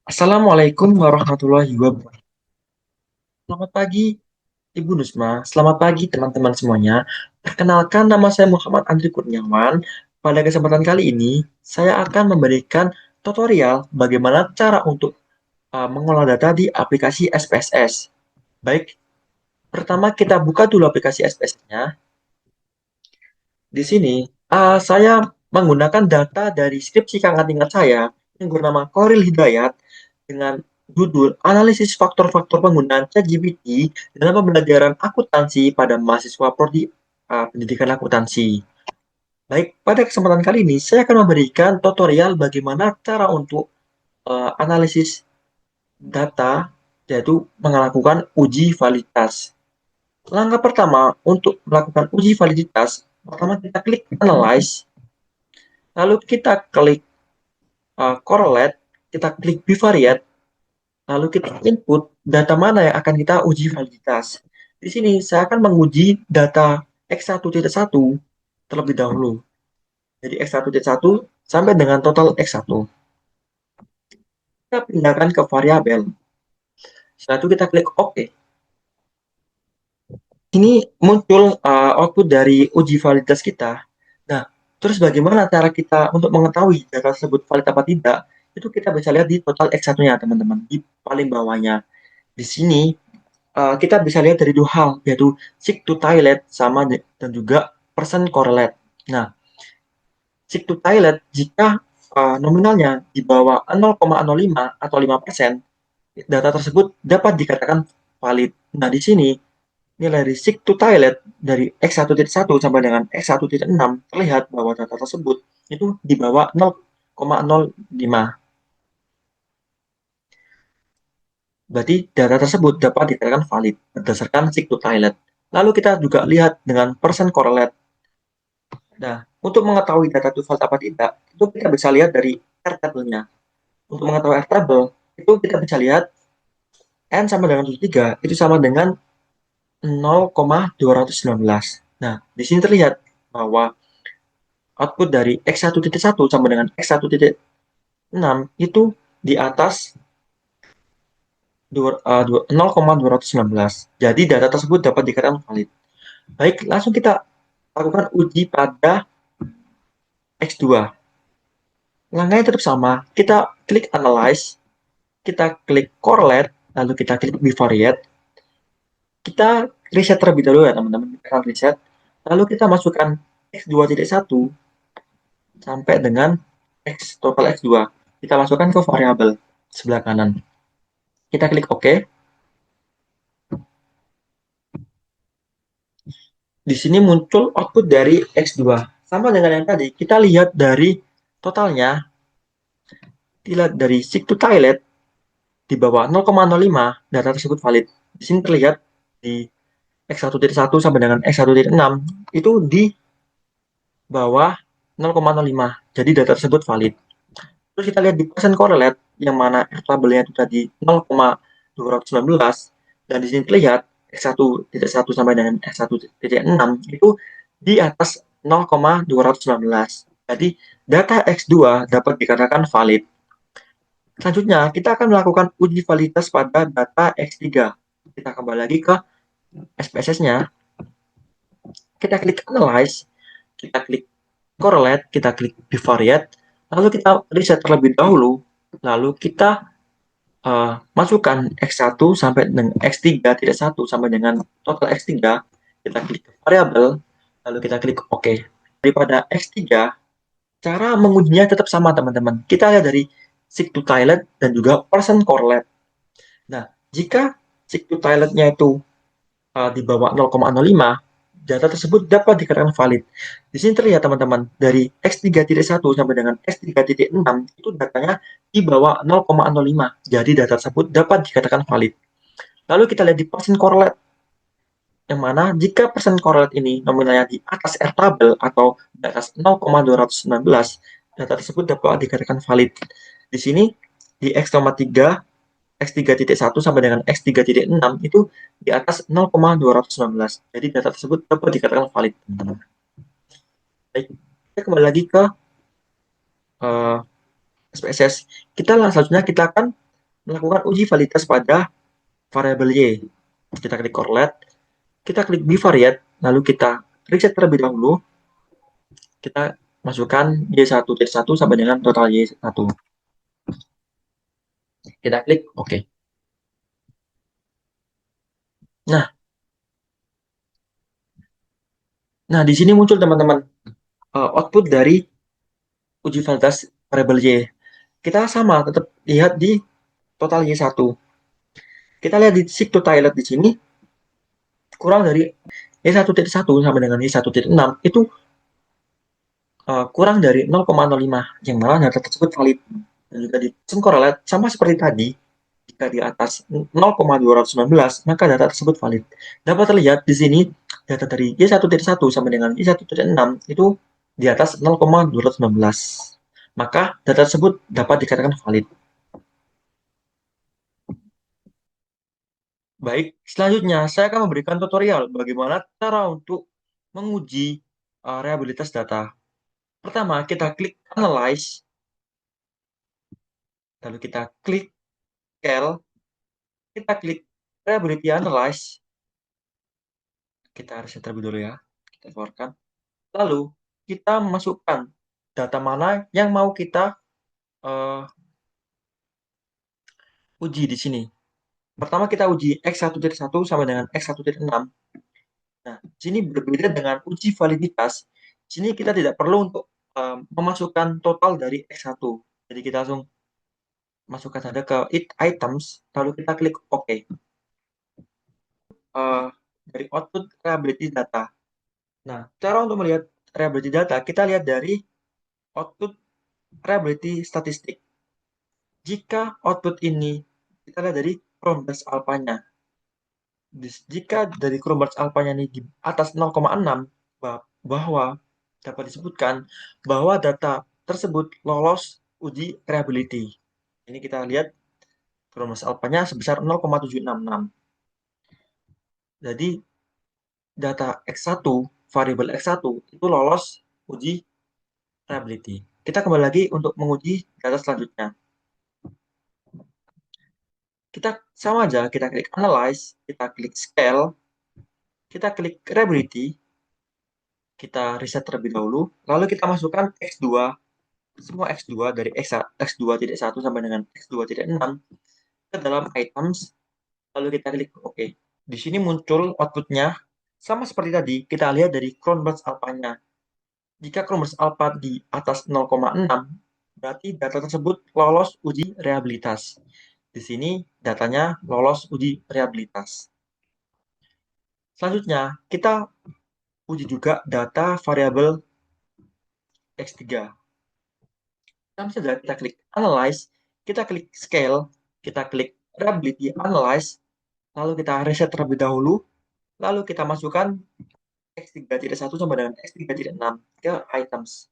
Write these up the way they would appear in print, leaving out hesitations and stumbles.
Assalamualaikum warahmatullahi wabarakatuh. Selamat pagi, Ibu Nusma. Selamat pagi, teman-teman semuanya. Perkenalkan, nama saya Muhammad Andri Kurniawan. Pada kesempatan kali ini, saya akan memberikan tutorial bagaimana cara untuk mengolah data di aplikasi SPSS. Baik, pertama kita buka dulu aplikasi SPSS-nya. Di sini, saya menggunakan data dari skripsi kakak tingkat saya yang bernama Koril Hidayat dengan judul Analisis Faktor-Faktor Penggunaan ChatGPT dalam Pembelajaran Akuntansi pada Mahasiswa Prodi Pendidikan Akuntansi. Baik, pada kesempatan kali ini saya akan memberikan tutorial bagaimana cara untuk analisis data, yaitu melakukan uji validitas. Langkah pertama untuk melakukan uji validitas, pertama kita klik Analyze, lalu kita klik Correlate, kita klik Bivariate, lalu kita input data mana yang akan kita uji validitas. Di sini saya akan menguji data X1.1 terlebih dahulu. Jadi X1.1 sampai dengan total X1. Kita pindahkan ke variabel. Setelah itu kita klik OK. Ini muncul output dari uji validitas kita. Nah, terus bagaimana cara kita untuk mengetahui data tersebut valid apa tidak? Itu kita bisa lihat di total X1-nya, teman-teman, di paling bawahnya. Di sini kita bisa lihat dari dua hal, yaitu seek to toilet sama dan juga percent correlate. Nah, seek to toilet jika nominalnya di bawah 0,05 atau 5%, data tersebut dapat dikatakan valid. Nah, di sini nilai dari seek to toilet dari X1.1 sampai dengan X1.6 terlihat bahwa data tersebut itu di bawah 0,05. Berarti data tersebut dapat dikatakan valid berdasarkan seek to toilet. Lalu kita juga lihat dengan percent correlate. Nah, untuk mengetahui data itu valid apa tidak, itu kita bisa lihat dari R table-nya. Untuk mengetahui R table, itu kita bisa lihat N sama dengan 73 itu sama dengan 0,219. Nah, di sini terlihat bahwa output dari X1.1 sampai dengan X1.6 itu di atas 0,219. Jadi data tersebut dapat dikatakan valid. Baik, langsung kita lakukan uji pada X2. Langkahnya tetap sama. Kita klik Analyze, kita klik Correlate, lalu kita klik Bivariate. Kita reset terlebih dahulu ya teman-teman. Kita reset. Lalu kita masukkan X2.1 sampai dengan total X2. Kita masukkan ke variabel sebelah kanan. Kita klik OK. Di sini muncul output dari X2. Sama dengan yang tadi, kita lihat dari totalnya, dilihat dari seek to toilet, di bawah 0,05, data tersebut valid. Di sini terlihat di X1.1 sampai dengan X1.6, itu di bawah 0,05. Jadi data tersebut valid. Terus kita lihat di percent correlate, yang mana tabelnya itu tadi 0,219, dan di sini terlihat X1.1 sampai dengan X1.6 itu di atas 0,219. Jadi data X2 dapat dikatakan valid. Selanjutnya, kita akan melakukan uji validitas pada data X3. Kita kembali lagi ke SPSS-nya. Kita klik Analyze, kita klik Correlate, kita klik Bivariate, lalu kita reset terlebih dahulu, lalu kita masukkan X1 sampai dengan X3 tidak 1 sampai dengan total X3, kita klik variabel, lalu kita klik OK. Daripada X3, cara mengujinya tetap sama teman-teman. Kita lihat dari seek to toilet dan juga percent correlate. Nah, jika seek to toiletnya itu di bawah 0,05, data tersebut dapat dikatakan valid. Di sini terlihat teman-teman, dari X3.1 sampai dengan X3.6 itu datanya di bawah 0,05. Jadi data tersebut dapat dikatakan valid. Lalu kita lihat di percent correlate, yang mana jika percent correlate ini nominalnya di atas R tabel atau di atas 0,219, data tersebut dapat dikatakan valid. Di sini di X,3 X3.1 sampai dengan X3.6 itu di atas 0,219. Jadi data tersebut dapat dikatakan valid. Baik, kita kembali lagi ke SPSS. Selanjutnya kita akan melakukan uji validitas pada variabel Y. Kita klik correlate, kita klik bivariate, lalu kita reset terlebih dahulu. Kita masukkan Y1.1 sampai dengan total Y1. Kita klik OK. Nah, di sini muncul teman-teman output dari uji validitas variabel Y. Kita sama tetap lihat di total Y1. Kita lihat di seek to toilet di sini kurang dari Y1.1 sampai dengan Y1.6 itu kurang dari 0,05 yang mana data tersebut valid. Dan juga di correlate sama seperti tadi, jika di atas 0,219 maka data tersebut valid. Dapat terlihat di sini data dari Y1.1 sampai dengan Y1.6 itu di atas 0,219. Maka data tersebut dapat dikatakan valid. Baik, selanjutnya saya akan memberikan tutorial bagaimana cara untuk menguji reliabilitas data. Pertama, kita klik Analyze, lalu kita klik Scale, kita klik Reliability Analyze, kita reset terlebih dulu ya, kita keluarkan. Lalu, kita masukkan data mana yang mau kita uji di sini. Pertama, kita uji X1.1 sampai dengan X1.6. Nah, sini berbeda dengan uji validitas. Sini kita tidak perlu untuk memasukkan total dari X1. Jadi kita langsung masukkan saja ke items, lalu kita klik OK. Dari output reliability data. Nah, cara untuk melihat reliability data, kita lihat dari output reliability statistik. Jika output ini, kita lihat dari Cronbach's alpha-nya. Jika dari Cronbach's alpha-nya ini di atas 0,6, bahwa dapat disebutkan bahwa data tersebut lolos uji reliability. Ini kita lihat Cronbach's alpha-nya sebesar 0,766. Jadi data X1, variabel X1 itu lolos uji reliability. Kita kembali lagi untuk menguji data selanjutnya. Kita sama aja, kita klik Analyze, kita klik Scale, kita klik Reliability, kita reset terlebih dahulu, lalu kita masukkan X2, semua X2 dari X2.1 sampai dengan X2.6 ke dalam items, lalu kita klik OK. Di sini muncul outputnya, sama seperti tadi, kita lihat dari Cronbach's alpha-nya. Jika Cronbach's alpha di atas 0,6, berarti data tersebut lolos uji reliabilitas. Di sini datanya lolos uji reliabilitas. Selanjutnya, kita uji juga data variabel X3. Kita klik Analyze, kita klik Scale, kita klik Reliability Analyze, lalu kita reset terlebih dahulu, lalu kita masukkan X3.1 sampai dengan X3.6 ke items.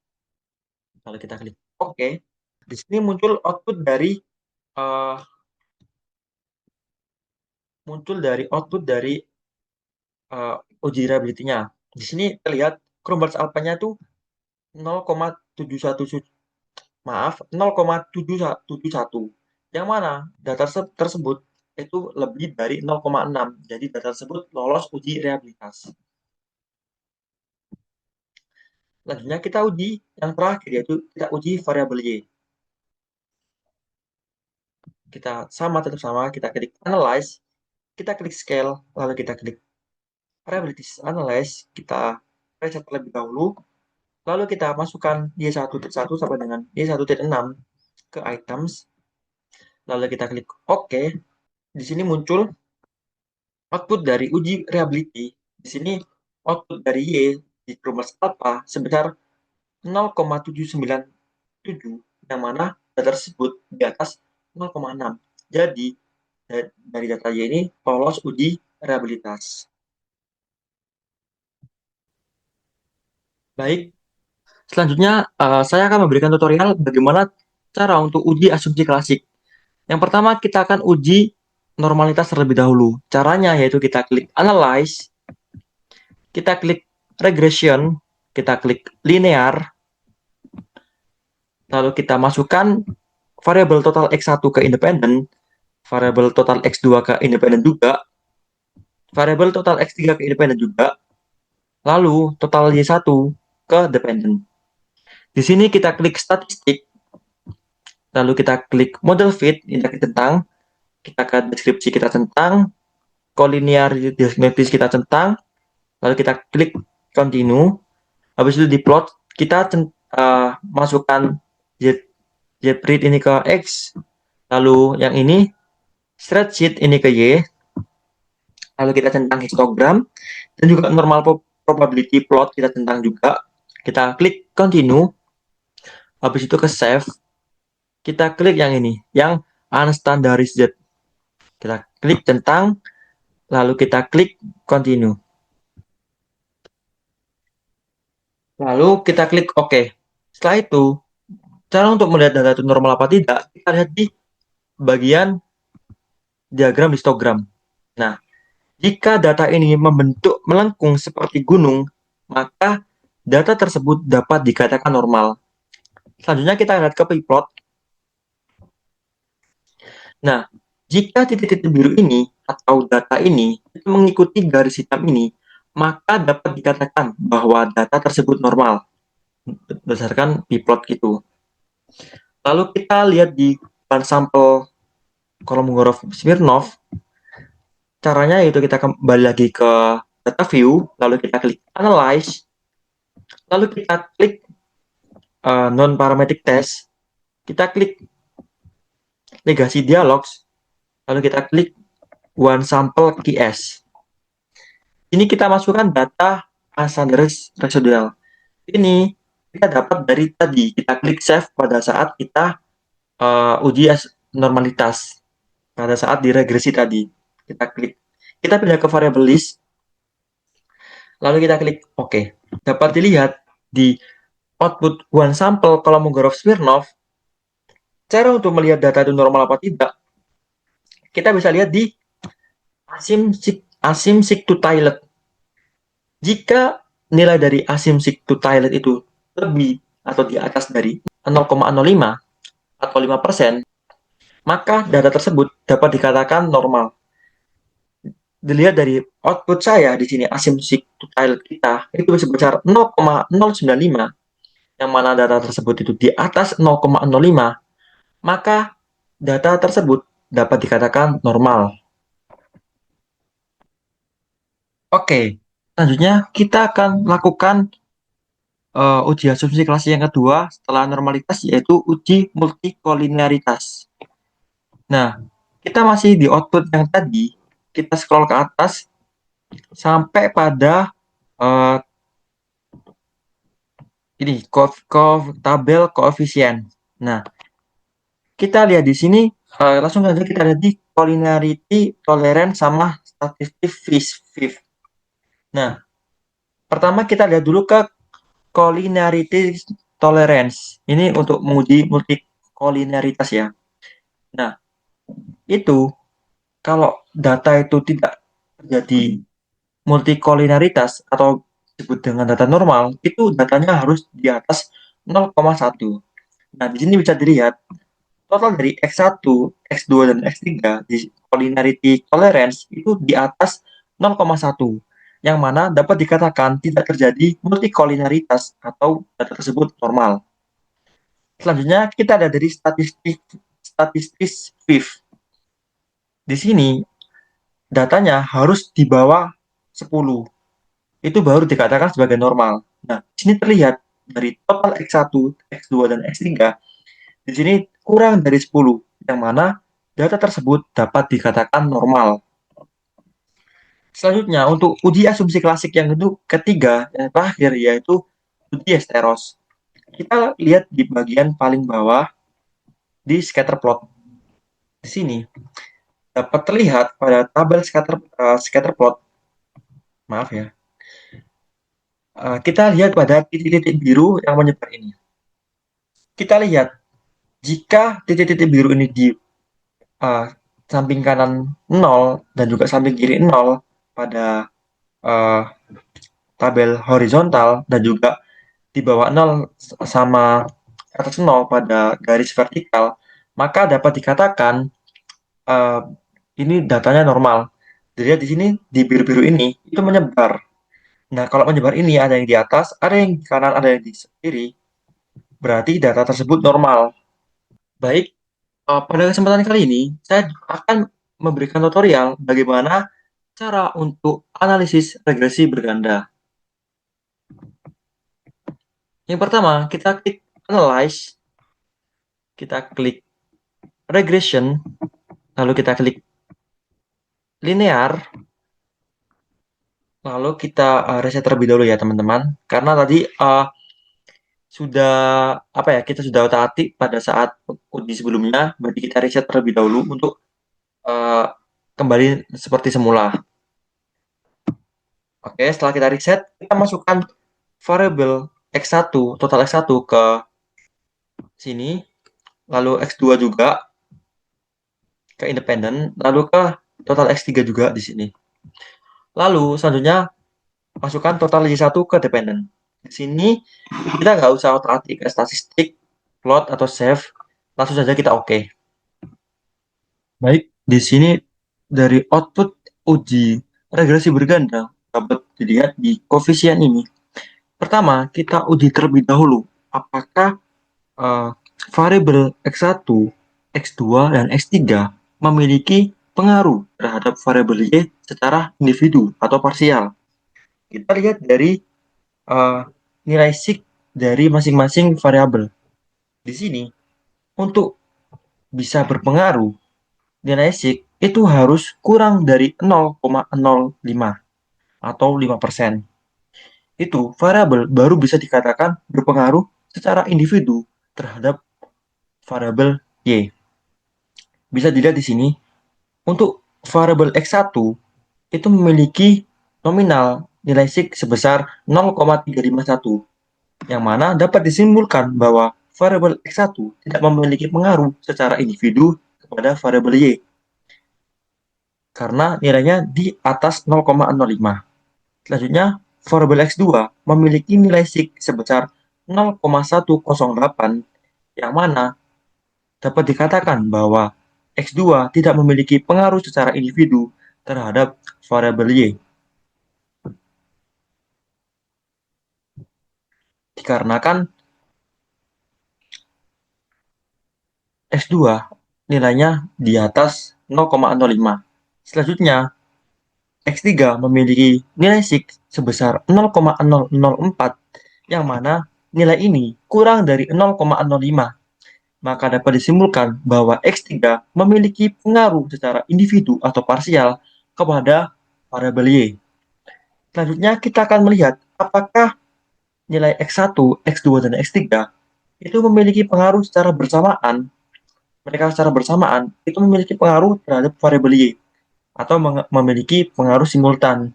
Lalu kita klik OK. Di sini muncul output dari uh, uji reliability-nya. Di sini terlihat Cronbach's alpha-nya itu 0,771, yang mana data tersebut itu lebih dari 0,6. Jadi data tersebut lolos uji reliabilitas. Selanjutnya kita uji yang terakhir, yaitu kita uji variabel Y. Kita tetap sama, kita klik Analyze, kita klik Scale, lalu kita klik Reliability Analyze, kita reset terlebih dahulu, lalu kita masukkan Y1.1 sampai dengan Y1.6 ke items, lalu kita klik OK. Di sini muncul output dari uji reliability. Di sini output dari Y di Cronbach's alpha sebesar 0,797, yang mana data tersebut di atas 0,6. Jadi dari data Y ini lolos uji reliabilitas. Baik, selanjutnya saya akan memberikan tutorial bagaimana cara untuk uji asumsi klasik. Yang pertama, kita akan uji normalitas terlebih dahulu. Caranya yaitu kita klik Analyze, kita klik Regression, kita klik Linear, lalu kita masukkan variabel total X1 ke independen, variabel total X2 ke independen juga, variabel total X3 ke independen juga, lalu total Y1 ke dependen. Di sini kita klik statistik, lalu kita klik model fit, kita klik tentang, kita ke deskripsi kita tentang, collinearity diagnosis kita tentang, lalu kita klik continue, habis itu di plot, kita masukkan JPread ini ke X, lalu yang ini spreadsheet ini ke Y, lalu kita centang histogram, dan juga normal probability plot kita centang juga. Kita klik continue, habis itu ke save, kita klik yang ini, yang unstandarized. Kita klik centang, lalu kita klik continue. Lalu kita klik OK. Setelah itu, cara untuk melihat data itu normal apa tidak, kita lihat di bagian diagram histogram. Nah, jika data ini membentuk melengkung seperti gunung, maka data tersebut dapat dikatakan normal. Selanjutnya kita lihat ke plot. Nah, jika titik-titik biru ini atau data ini mengikuti garis hitam ini, maka dapat dikatakan bahwa data tersebut normal berdasarkan plot itu. Lalu kita lihat di sampel Kolmogorov-Smirnov. Caranya yaitu kita kembali lagi ke data view, lalu kita klik analyze, lalu kita klik non-parametric test, kita klik legasi dialogs, lalu kita klik one sample KS. Ini kita masukkan data unstandarized residual. Ini kita dapat dari tadi, kita klik save pada saat kita uji normalitas, pada saat diregresi tadi. Kita klik, kita pindah ke variable list, lalu kita klik OK. Dapat dilihat di output one sample Kolmogorov-Smirnov, cara untuk melihat data itu normal apa tidak, kita bisa lihat di asymptotic to tilde. Jika nilai dari asymptotic to tilde itu lebih atau di atas dari 0,05 atau 5%, maka data tersebut dapat dikatakan normal. Dilihat dari output saya di sini, asymptotic to tilde kita itu sebesar 0,095, yang mana data tersebut itu di atas 0,05, maka data tersebut dapat dikatakan normal. Oke, selanjutnya kita akan lakukan uji asumsi klasik yang kedua setelah normalitas, yaitu uji multikolinearitas. Nah, kita masih di output yang tadi, kita scroll ke atas sampai pada ini tabel koefisien. Nah, kita lihat di sini, langsung saja kita lihat di collinearity, tolerance, sama statistic fifth. Nah, pertama kita lihat dulu ke collinearity tolerance. Ini untuk menguji multikolinearitas ya. Nah, itu kalau data itu tidak terjadi multikolinearitas atau disebut dengan data normal, itu datanya harus di atas 0,1. Nah, di sini bisa dilihat total dari X1, X2, dan X3 di collinearity tolerance itu di atas 0,1, yang mana dapat dikatakan tidak terjadi multikolinearitas atau data tersebut normal. Selanjutnya kita ada dari statistik fifth. Di sini datanya harus di bawah 10. Itu baru dikatakan sebagai normal. Nah, di sini terlihat dari total X1, X2, dan X3, di sini kurang dari 10, yang mana data tersebut dapat dikatakan normal. Selanjutnya, untuk uji asumsi klasik yang ketiga, yang terakhir, yaitu uji Esteros. Kita lihat di bagian paling bawah di scatter plot. Di sini dapat terlihat pada tabel scatter plot. Maaf ya. Kita lihat pada titik-titik biru yang menyebar ini. Kita lihat jika titik-titik biru ini di samping kanan 0 dan juga samping kiri 0 pada tabel horizontal, dan juga di bawah 0 sama atas 0 pada garis vertikal, maka dapat dikatakan eh, ini datanya normal. Dilihat di sini di biru-biru ini itu menyebar. Nah, kalau menyebar ini ada yang di atas, ada yang di kanan, ada yang di kiri, berarti data tersebut normal. Baik, pada kesempatan kali ini saya akan memberikan tutorial bagaimana cara untuk analisis regresi berganda. Yang pertama, kita klik Analyze, kita klik Regression, lalu kita klik Linear, lalu kita reset terlebih dahulu ya teman-teman. Karena tadi sudah kita sudah otak pada saat uji sebelumnya, berarti kita reset terlebih dahulu untuk uh, kembali seperti semula. Oke, setelah kita reset, kita masukkan variabel X1, total X1 ke sini, lalu X2 juga ke independen, lalu ke total X3 juga di sini. Lalu selanjutnya masukkan total Y1 ke dependen. Di sini kita nggak usah otak-atik ke statistik, plot, atau save, langsung saja kita oke. Baik, di sini dari output uji regresi berganda dapat dilihat di koefisien ini. Pertama, kita uji terlebih dahulu apakah variabel X1, X2, dan X3 memiliki pengaruh terhadap variabel Y secara individu atau parsial. Kita lihat dari nilai sig dari masing-masing variabel. Di sini, untuk bisa berpengaruh, nilai sig itu harus kurang dari 0,05 atau 5%. Itu variabel baru bisa dikatakan berpengaruh secara individu terhadap variabel Y. Bisa dilihat di sini, untuk variabel X1 itu memiliki nominal nilai sig sebesar 0,351, yang mana dapat disimpulkan bahwa variabel X1 tidak memiliki pengaruh secara individu kepada variabel Y, karena nilainya di atas 0,05. Selanjutnya, variabel X2 memiliki nilai sig sebesar 0,108, yang mana dapat dikatakan bahwa X2 tidak memiliki pengaruh secara individu terhadap variabel Y. Dikarenakan X2 nilainya di atas 0,05. Selanjutnya, X3 memiliki nilai sig sebesar 0,004, yang mana nilai ini kurang dari 0,05. Maka dapat disimpulkan bahwa X3 memiliki pengaruh secara individu atau parsial kepada variabel Y. Selanjutnya kita akan melihat apakah nilai X1, X2, dan X3 itu memiliki pengaruh secara bersamaan. Mereka secara bersamaan itu memiliki pengaruh terhadap variabel Y atau memiliki pengaruh simultan.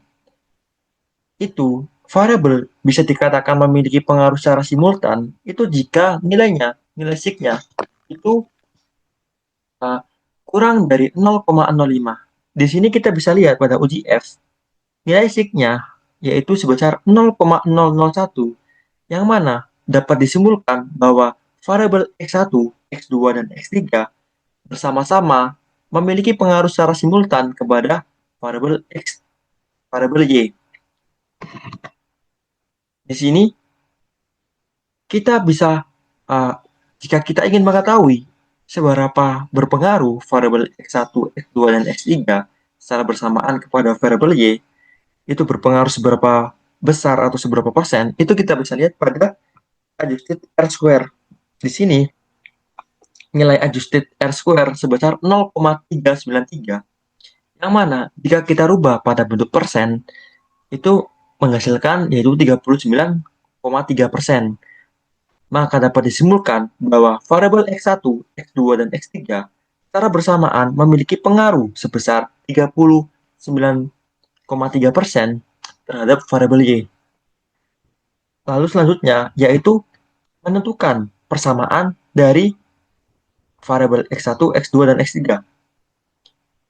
Itu variabel bisa dikatakan memiliki pengaruh secara simultan itu jika nilai sig-nya itu kurang dari 0,05. Di sini kita bisa lihat pada uji F, nilai sig-nya yaitu sebesar 0,001, yang mana dapat disimpulkan bahwa variabel X1, X2, dan X3 bersama-sama memiliki pengaruh secara simultan kepada variabel X, variabel Y. Di sini kita bisa, jika kita ingin mengetahui seberapa berpengaruh variabel X1, X2, dan X3 secara bersamaan kepada variabel Y, itu berpengaruh seberapa besar atau seberapa persen, itu kita bisa lihat pada adjusted R-square. Di sini, nilai adjusted R-square sebesar 0,393, yang mana jika kita rubah pada bentuk persen, itu menghasilkan yaitu 39,3%. Maka dapat disimpulkan bahwa variabel X1, X2, dan X3 secara bersamaan memiliki pengaruh sebesar 39,3% terhadap variabel Y. Lalu selanjutnya yaitu menentukan persamaan dari variabel X1, X2, dan X3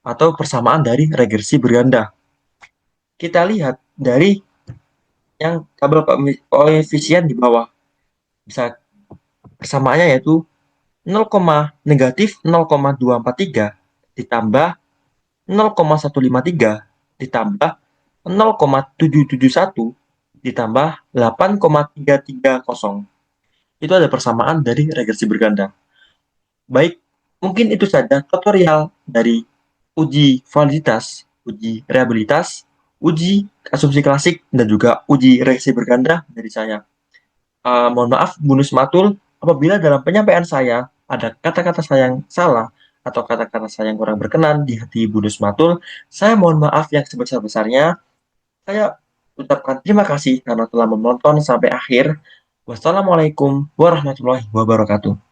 atau persamaan dari regresi berganda. Kita lihat dari yang tabel koefisien di bawah. Bisa persamaannya yaitu 0, negatif 0,243 ditambah 0,153 ditambah 0,771 ditambah 8,330. Itu ada persamaan dari regresi berganda. Baik, mungkin itu saja tutorial dari uji validitas, uji reliabilitas, uji asumsi klasik, dan juga uji regresi berganda dari saya. Mohon maaf, Bunus Matul, apabila dalam penyampaian saya ada kata-kata saya yang salah atau kata-kata saya yang kurang berkenan di hati Bunus Matul, saya mohon maaf yang sebesar-besarnya. Saya ucapkan terima kasih karena telah menonton sampai akhir. Wassalamualaikum warahmatullahi wabarakatuh.